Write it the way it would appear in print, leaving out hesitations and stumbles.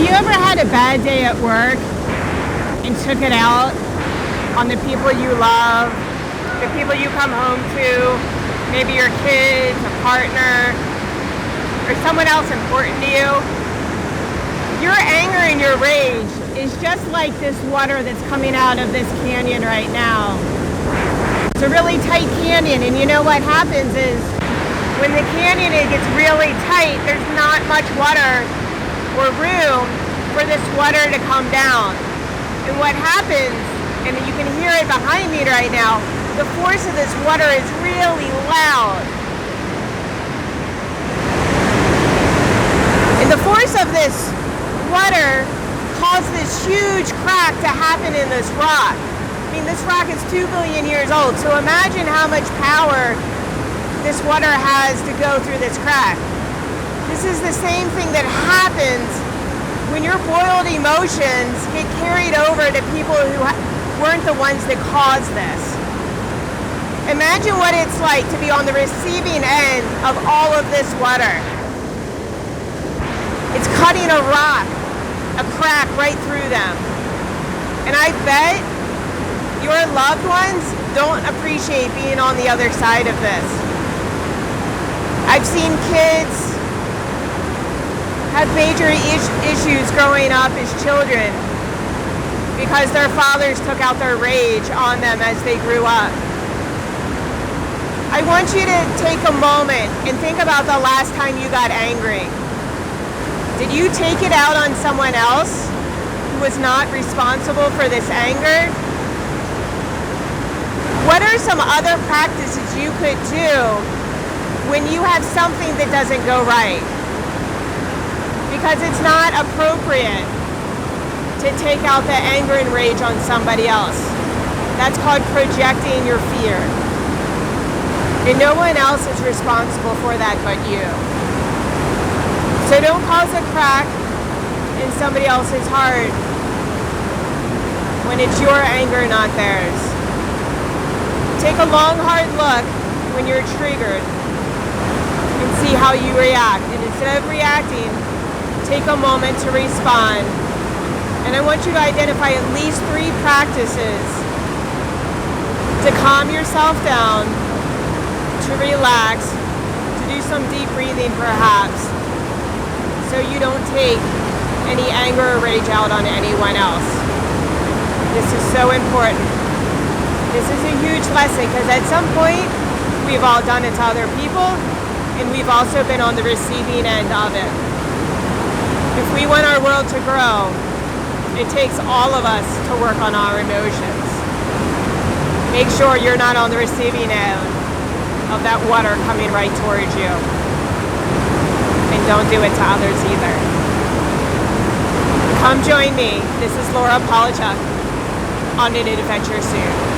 you ever had a bad day at work and took it out on the people you love, the people you come home to, maybe your kids, a partner, or someone else important to you? Your anger and your rage is just like this water that's coming out of this canyon right now. It's a really tight canyon, and you know what happens is when the canyon gets really tight, there's not much water or room for this water to come down. And what happens, and you can hear it behind me right now, the force of this water is really loud. And the force of this water caused this huge crack to happen in this rock. I mean, this rock is 2 billion years old, so imagine how much power this water has to go through this crack. This is the same thing that happens when your boiled emotions get carried over to people who weren't the ones that caused this. Imagine what it's like to be on the receiving end of all of this water. It's cutting a rock, a crack right through them. And I bet your loved ones don't appreciate being on the other side of this. I've seen kids have major issues growing up as children because their fathers took out their rage on them as they grew up. I want you to take a moment and think about the last time you got angry. Did you take it out on someone else who was not responsible for this anger? What are some other practices you could do when you have something that doesn't go right? Because it's not appropriate to take out the anger and rage on somebody else. That's called projecting your fear. And no one else is responsible for that but you. So don't cause a crack in somebody else's heart when it's your anger, not theirs. Take a long, hard look when you're triggered and see how you react. And instead of reacting, take a moment to respond. And I want you to identify at least 3 practices to calm yourself down, to relax, to do some deep breathing perhaps, so you don't take any anger or rage out on anyone else. This is so important. This is a huge lesson because at some point we've all done it to other people and we've also been on the receiving end of it. If we want our world to grow, it takes all of us to work on our emotions. Make sure you're not on the receiving end of that water coming right towards you. And don't do it to others either. Come join me. This is Lora Polowczuk on an adventure soon.